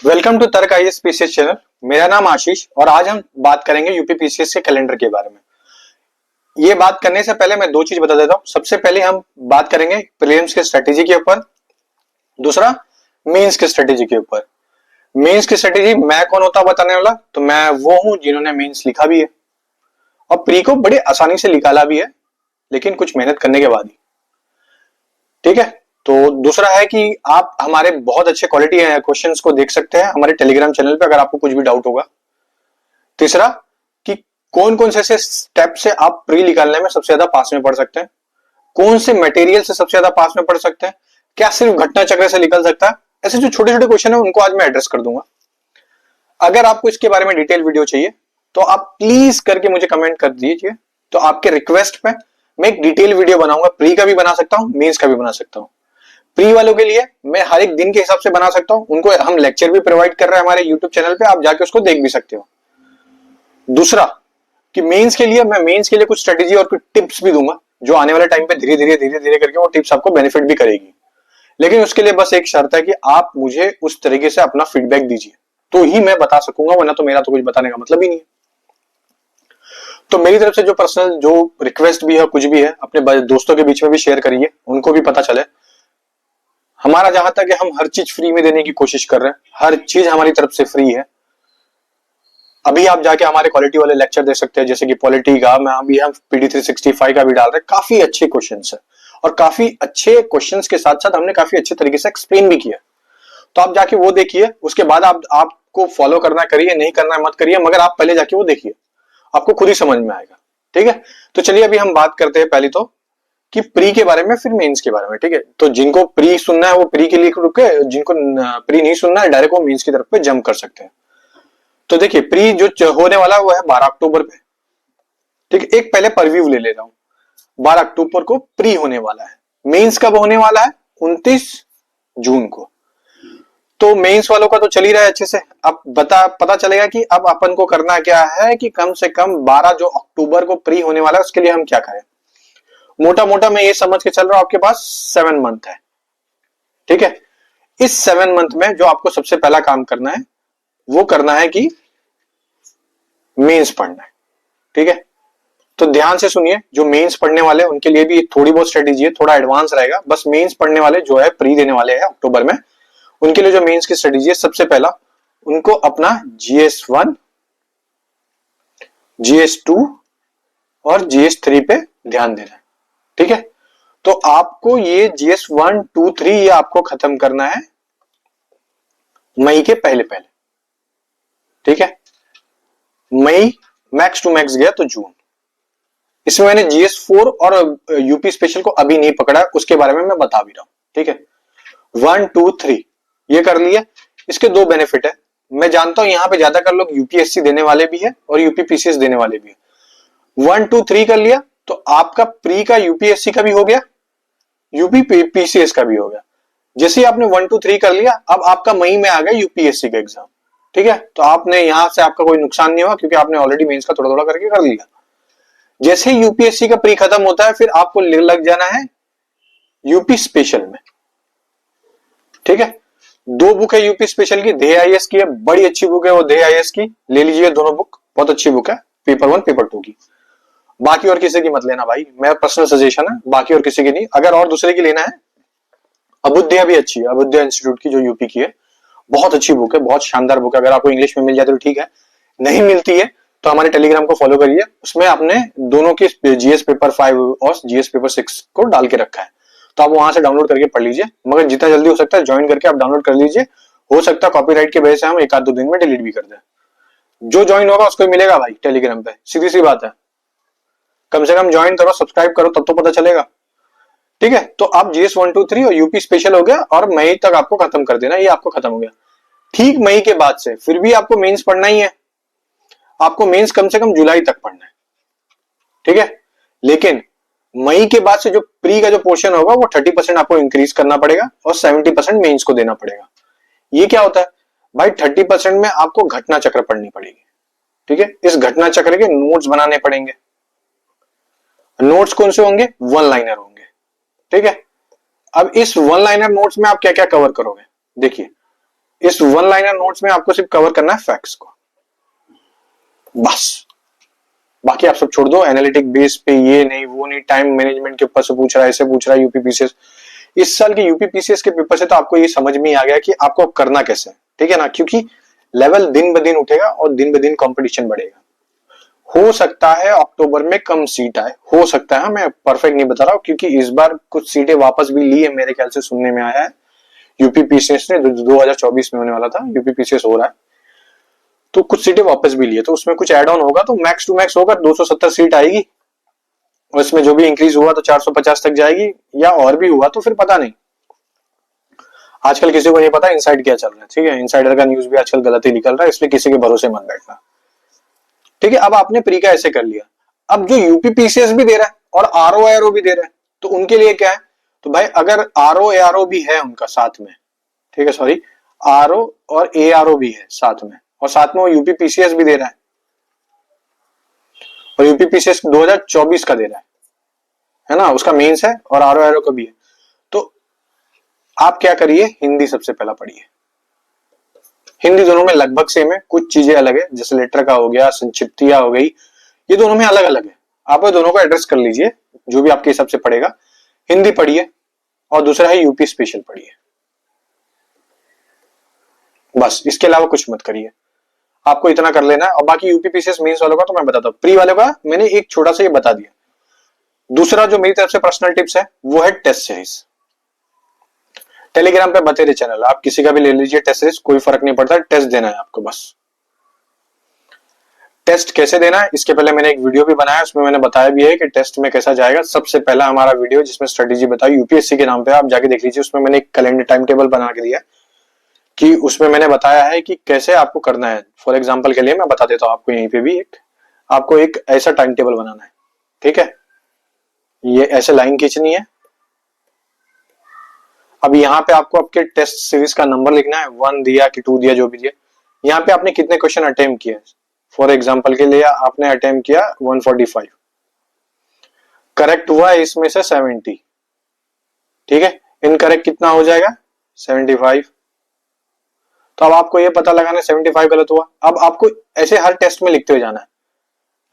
Welcome to तर्क IAS PCS channel. मेरा नाम आशीष और आज हम बात करेंगे यूपी पीसीएस के कैलेंडर के बारे में। ये बात करने से पहले मैं दो चीज बता देता हूँ। सबसे पहले हम बात करेंगे प्रीलिम्स के स्ट्रेटेजी के ऊपर, दूसरा मेंस के स्ट्रेटेजी के ऊपर। मेंस की स्ट्रेटेजी मैं कौन होता बताने वाला, तो मैं वो हूं जिन्होंने मेंस लिखा भी है और प्री को बड़े आसानी से निकाला भी है, लेकिन कुछ मेहनत करने के बाद ही। ठीक है, तो दूसरा है कि आप हमारे बहुत अच्छे क्वालिटी क्वेश्चंस को देख सकते हैं हमारे टेलीग्राम चैनल पे अगर आपको कुछ भी डाउट होगा। तीसरा कि कौन कौन से स्टेप से आप प्री निकालने में सबसे ज्यादा पास में पढ़ सकते हैं, कौन से मटेरियल से सबसे ज्यादा पास में पढ़ सकते हैं, क्या सिर्फ घटना चक्र से निकल सकता है। ऐसे जो छोटे छोटे क्वेश्चन है उनको आज मैं एड्रेस कर दूंगा। अगर आपको इसके बारे में डिटेल वीडियो चाहिए तो आप प्लीज करके मुझे कमेंट कर दीजिए, तो आपके रिक्वेस्ट पे मैं एक डिटेल वीडियो बनाऊंगा। प्री का भी बना सकता हूं, मेंस का भी बना सकता हूं। प्री वालों के लिए मैं हर एक दिन के हिसाब से बना सकता हूं, उनको हम लेक्चर भी प्रोवाइड कर रहे हैं हमारे यूट्यूब चैनल पे, आप जाके उसको देख भी सकते हो। दूसरा कि मेंस के लिए मैं मेंस के लिए कुछ स्ट्रेटेजी और कुछ टिप्स भी दूंगा, जो आने वाले टाइम पे धीरे धीरे करके वो टिप्स आपको बेनिफिट भी करेगी। लेकिन उसके लिए बस एक शर्त है कि आप मुझे उस तरीके से अपना फीडबैक दीजिए, तो ही मैं बता सकूंगा, वरना तो मेरा तो कुछ बताने का मतलब ही नहीं है। तो मेरी तरफ से जो पर्सनल जो रिक्वेस्ट भी है, कुछ भी है, अपने दोस्तों के बीच में भी शेयर करिए, उनको भी पता चले। हमारा जहां तक है हम हर चीज फ्री में देने की कोशिश कर रहे हैं, हर चीज हमारी तरफ से फ्री है। अभी आप जाके हमारे क्वालिटी वाले लेक्चर दे सकते हैं, जैसे कि पॉलिटी का मैं अभी हम पीडी 365 का भी डाल रहे हैं। काफी अच्छे क्वेश्चंस है और काफी अच्छे क्वेश्चंस के साथ साथ हमने काफी अच्छे तरीके से एक्सप्लेन भी किया। तो आप जाके वो देखिए, उसके बाद आपको फॉलो करना करिए, नहीं करना मत करिए, मगर आप पहले जाके वो देखिए, आपको खुद ही समझ में आएगा। ठीक है, तो चलिए अभी हम बात करते हैं पहले तो कि प्री के बारे में, फिर मेंस के बारे में। ठीक है, तो जिनको प्री सुनना है वो प्री के लिए रुके, जिनको प्री नहीं सुनना है डायरेक्ट वो मेंस की तरफ पे जंप कर सकते हैं। तो देखिए प्री जो होने वाला है वो है 12 अक्टूबर पे। ठीक है, एक पहले परव्यू ले रहा हूं। 12 अक्टूबर को प्री होने वाला है। मेंस कब होने वाला है? 29 जून को। तो मेंस वालों का तो चल ही रहा है अच्छे से। अब पता चलेगा कि अब अपन को करना क्या है कि कम से कम 12 जो अक्टूबर को प्री होने वाला है उसके लिए हम क्या करें। मोटा मोटा मैं ये समझ के चल रहा हूं आपके पास 7 मंथ है। ठीक है, इस 7 मंथ में जो आपको सबसे पहला काम करना है वो करना है कि मेंस पढ़ना है। ठीक है, तो ध्यान से सुनिए, जो मेंस पढ़ने वाले हैं उनके लिए भी थोड़ी बहुत स्ट्रेटेजी है, थोड़ा एडवांस रहेगा। बस मेंस पढ़ने वाले जो है प्री देने वाले हैं अक्टूबर में, उनके लिए जो मेंस की स्ट्रेटेजी है, सबसे पहला उनको अपना GS1, GS2 और GS3 पे ध्यान देना है। ठीक है, तो आपको ये GS1, 2, 3 ये आपको खत्म करना है मई के पहले पहले। ठीक है, मई मैक्स टू मैक्स गया तो जून। इसमें मैंने GS4 और यूपी स्पेशल को अभी नहीं पकड़ा, उसके बारे में मैं बता भी रहा हूं। ठीक है, 1, 2, 3 ये कर लिया। इसके दो बेनिफिट है। मैं जानता हूं यहां पे ज्यादातर लोग यूपीएससी देने वाले भी है और यूपी पीसीएस देने वाले भी है। 1, 2, 3 कर लिया तो आपका प्री का यूपीएससी का भी हो गया, यूपी पीसीएस का भी हो गया। जैसे ही आपने 1, 2, 3 कर लिया, अब आपका मई में आ गया यूपीएससी का एग्जाम। ठीक है, तो आपने यहां से आपका कोई नुकसान नहीं हुआ, क्योंकि आपने ऑलरेडी मेंस का थोड़ा थोड़ा करके कर लिया। जैसे ही यूपीएससी का प्री खत्म होता है, फिर आपको लग जाना है यूपी स्पेशल में। ठीक है, दो बुक है यूपी स्पेशल की, दे आईएएस की है, बड़ी अच्छी बुक है वो दे आईएएस की, ले लीजिए दोनों बुक, बहुत अच्छी बुक है, पेपर 1 पेपर 2 की। बाकी और किसी की मत लेना भाई, मेरा पर्सनल सजेशन है, बाकी और किसी की नहीं। अगर और दूसरे की लेना है, अबुद्या भी अच्छी है, अबुद्या इंस्टीट्यूट की जो यूपी की है, बहुत अच्छी बुक है, बहुत शानदार बुक है। अगर आपको इंग्लिश में मिल जाती तो ठीक है, नहीं मिलती है तो हमारे टेलीग्राम को फॉलो करिए, उसमें आपने दोनों की जीएस पेपर 5 और जीएस पेपर 6 को डाल के रखा है, तो आप वहां से डाउनलोड करके पढ़ लीजिए। मगर जितना जल्दी हो सकता है ज्वाइन करके आप डाउनलोड कर लीजिए। हो सकता है कॉपीराइट के वजह से हम एक आध दो दिन में डिलीट भी कर दें। जो ज्वाइन होगा उसको मिलेगा भाई टेलीग्राम पे, सीधी सी बात है। कम से कम ज्वाइन करो, सब्सक्राइब करो, तब तो पता चलेगा। ठीक है, तो आप जीएस 1, 2, 3 और यूपी स्पेशल हो गया और मई तक आपको खत्म कर देना, ये आपको खत्म हो गया। ठीक मई के बाद से फिर भी आपको मेंस पढ़ना ही है, आपको मेंस कम से कम जुलाई तक पढ़ना है। ठीक है, लेकिन मई के बाद से जो प्री का जो पोर्शन होगा वो 30% आपको इंक्रीज करना पड़ेगा और 70% मेंस को देना पड़ेगा। ये क्या होता है भाई? 30% में आपको घटना चक्र पढ़नी पड़ेगी। ठीक है, इस घटना चक्र के नोट्स बनाने पड़ेंगे। नोट्स कौन से होंगे? वन लाइनर होंगे। ठीक है, अब इस वन लाइनर नोट्स में आप क्या क्या कवर करोगे? देखिए, इस वन लाइनर नोट्स में आपको सिर्फ कवर करना है फैक्ट्स को, बस। बाकी आप सब छोड़ दो, एनालिटिक बेस पे ये नहीं वो नहीं, टाइम मैनेजमेंट के ऊपर से पूछ रहा है, ऐसे पूछ रहा है यूपीपीसीएस। इस साल के यूपीपीसीएस के पेपर से तो आपको ये समझ में आ गया कि आपको करना कैसे है, ठीक है ना, क्योंकि लेवल दिन ब दिन उठेगा और दिन ब दिन कंपटीशन बढ़ेगा। हो सकता है अक्टूबर में कम सीट आए, हो सकता है, मैं परफेक्ट नहीं बता रहा हूं, क्योंकि इस बार कुछ सीटें वापस भी ली है मेरे ख्याल से, सुनने में आया है यूपीपीसीएस ने, 2024 में होने वाला था, यूपीपीसीएस हो रहा है, तो कुछ सीटें वापस भी ली है, तो उसमें कुछ एड ऑन होगा, तो मैक्स टू मैक्स होगा 270 सीट आएगी, और इसमें जो भी इंक्रीज हुआ तो 450 तक जाएगी, या और भी हुआ तो फिर पता नहीं। आजकल किसी को नहीं पता इनसाइड क्या चल रहा है, ठीक है, इनसाइडर का न्यूज भी आजकल गलत ही निकल रहा है, इसलिए किसी के भरोसे मत बैठना, ठीक है। अब आपने प्री का ऐसे कर लिया, अब जो यूपीपीसीएस भी दे रहा है और आरओ एआरओ भी दे रहा है, तो उनके लिए क्या है, तो भाई अगर आरओ एआरओ भी है उनका साथ में, ठीक है, सॉरी, आरओ और एआरओ भी है साथ में, और साथ में वो यूपीपीसीएस भी दे रहा है, और यूपीपीसीएस 2024 का दे रहा है ना, उसका मेंस है और आरओ एआरओ का भी है। तो आप क्या करिए, हिंदी सबसे पहला पढ़िए। हिंदी दोनों में लगभग सेम है, कुछ चीजें अलग है, जैसे लेटर का हो गया, संक्षिप्तियां हो गई, ये दोनों में अलग अलग है, आप दोनों को एड्रेस कर लीजिए, जो भी आपके हिसाब से पड़ेगा। हिंदी पढ़िए, और दूसरा है यूपी स्पेशल पढ़िए, बस, इसके अलावा कुछ मत करिए, आपको इतना कर लेना है। और बाकी यूपीपीसीएस मेंस वालों का तो मैं बताता हूँ, प्री वालों का मैंने एक छोटा सा ये बता दिया। दूसरा जो मेरी तरफ से पर्सनल टिप्स है वो है टेस्ट सीरीज। टेलीग्राम पे बतेरे चैनल, आप किसी का भी ले लीजिए टेस्ट सीरीज, कोई फर्क नहीं पड़ता, टेस्ट देना है आपको बस। टेस्ट कैसे देना है, इसके पहले मैंने एक वीडियो भी बनाया, उसमें मैंने बताया भी है कि टेस्ट में कैसा जाएगा। सबसे पहला हमारा वीडियो जिसमें स्ट्रेटेजी बताई यूपीएससी के नाम पे, आप जाके देख लीजिए, उसमें मैंने एक कैलेंडर टाइम टेबल बना के दिया कि उसमें मैंने बताया है कि कैसे आपको करना है। फॉर एग्जाम्पल के लिए मैं बता देता हूँ आपको, यहीं पे भी आपको एक ऐसा टाइम टेबल बनाना है, ठीक है, ये ऐसे लाइन खींचनी है। अब यहाँ पे आपको आपके टेस्ट सीरीज का नंबर लिखना है, 1 दिया कि 2 दिया, जो भी दिया। यहाँ पे आपने कितने क्वेश्चन अटेम्प्ट किए, फॉर एग्जाम्पल के लिए आपने अटेम्प्ट किया 145, करेक्ट हुआ इसमें से 70, ठीक है, इनकरेक्ट कितना हो जाएगा 75। तो अब आपको ये पता लगाना 75 गलत हुआ। अब आपको ऐसे हर टेस्ट में लिखते हुए जाना है।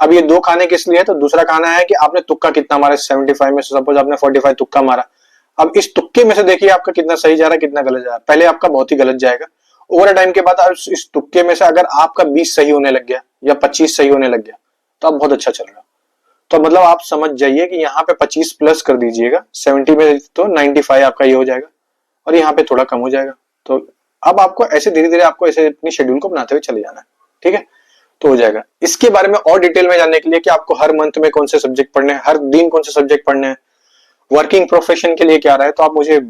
अब ये 2 खाने किस लिए है, तो दूसरा खाना है कि आपने तुक्का कितना मारा, 75 में से सपोज आपने 45 तुक्का मारा। अब इस तुक्के में से देखिए आपका कितना सही जा रहा है, कितना गलत जा रहा है। पहले आपका बहुत ही गलत जाएगा, ओवर टाइम के बाद इस तुक्के में से अगर आपका 20 सही होने लग गया या 25 सही होने लग गया, तो आप बहुत अच्छा चल रहा। तो मतलब आप समझ जाइए कि यहाँ पे 25 प्लस कर दीजिएगा, 70 में तो 95 आपका ये हो जाएगा, और यहाँ पे थोड़ा कम हो जाएगा। तो अब आपको ऐसे धीरे धीरे आपको ऐसे अपनी शेड्यूल को बनाते हुए चले जाना है, ठीक है, तो हो जाएगा। इसके बारे में और डिटेल में जानने के लिए कि आपको हर मंथ में कौन से सब्जेक्ट पढ़ने हैं, हर दिन कौन से सब्जेक्ट पढ़ने हैं, वर्किंग प्रोफेशन के लिए क्या रहा है, तो आप मुझे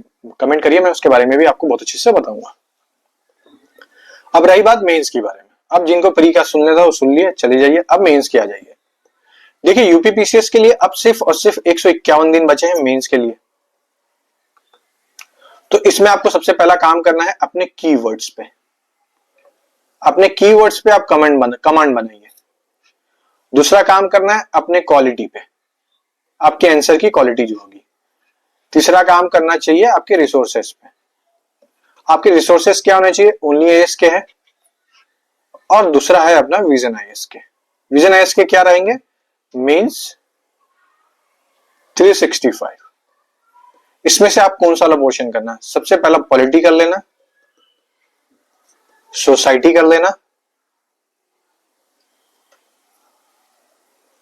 कमेंट करिए, मैं उसके बारे में भी आपको बहुत अच्छे से बताऊंगा। अब रही बात मेंस के बारे में, अब जिनको प्री का सुनना था वो सुन लिए, चले जाइए। अब मेंस के आ जाइए। देखिए यूपीपीसीएस के लिए अब सिर्फ और सिर्फ 151 दिन बचे हैं मेंस के लिए। तो इसमें आपको सबसे पहला काम करना है अपने कीवर्ड्स पे, अपने कीवर्ड्स पे आप कमांड बनाइए। दूसरा काम करना है अपने क्वालिटी पे, आपके आंसर की क्वालिटी जो होगी। तीसरा काम करना चाहिए आपके रिसोर्सेस पे, आपके रिसोर्सेस क्या होने चाहिए, ओनली आईएएस के है। और दूसरा है अपना विजन आईएएस के। विजन आईएएस के क्या रहेंगे, मेंस 365। इसमें से आप कौन सा वाला पोर्शन करना है, सबसे पहला पॉलिटी कर लेना, सोसाइटी कर लेना,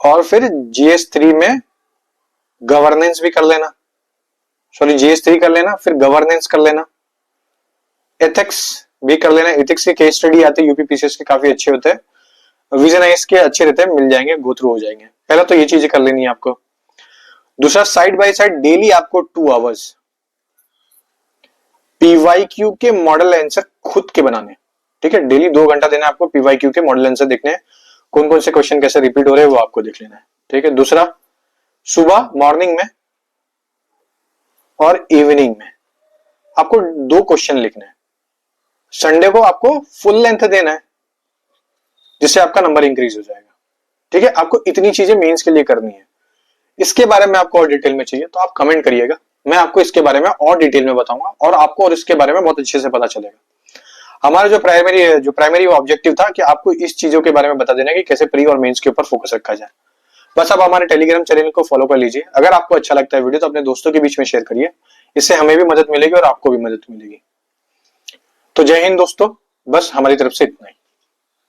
और फिर जीएस 3 में गवर्नेंस भी कर लेना, सॉरी जीएस 3 कर लेना, फिर गवर्नेंस कर लेना, एथिक्स भी कर लेना। एथिक्स के केस स्टडी आते हैं यूपीपीसीएस के, काफी अच्छे होते हैं। विजन आईएएस के अच्छे रहते हैं, मिल जाएंगे, गो थ्रू हो जाएंगे। पहला तो ये चीजें कर लेनी है आपको। दूसरा साइड बाय साइड डेली आपको 2 आवर्स पीवाईक्यू के मॉडल आंसर खुद के बनाने, ठीक है, डेली 2 घंटा देना है आपको पीवाईक्यू के मॉडल आंसर देखने हैं, कौन कौन से क्वेश्चन कैसे रिपीट हो रहे हैं वो आपको देख लेना है, ठीक है। दूसरा सुबह मॉर्निंग में और इवनिंग में आपको 2 क्वेश्चन लिखने हैं। संडे को आपको फुल लेंथ देना है, जिससे आपका नंबर इंक्रीज हो जाएगा, ठीक है। आपको इतनी चीजें मेंस के लिए करनी है। इसके बारे में आपको और डिटेल में चाहिए तो आप कमेंट करिएगा, मैं आपको इसके बारे में और डिटेल में बताऊंगा, और आपको और इसके बारे में बहुत अच्छे से पता चलेगा। हमारा जो प्राइमरी ऑब्जेक्टिव था कि आपको इस चीजों के बारे में बता देना कि कैसे प्री और मेंस के ऊपर फोकस रखा जाए। बस आप हमारे टेलीग्राम चैनल को फॉलो कर लीजिए। अगर आपको अच्छा लगता है वीडियो तो अपने दोस्तों के बीच में शेयर करिए, इससे हमें भी मदद मिलेगी और आपको भी मदद मिलेगी। तो जय हिंद दोस्तों, बस हमारी तरफ से इतना ही।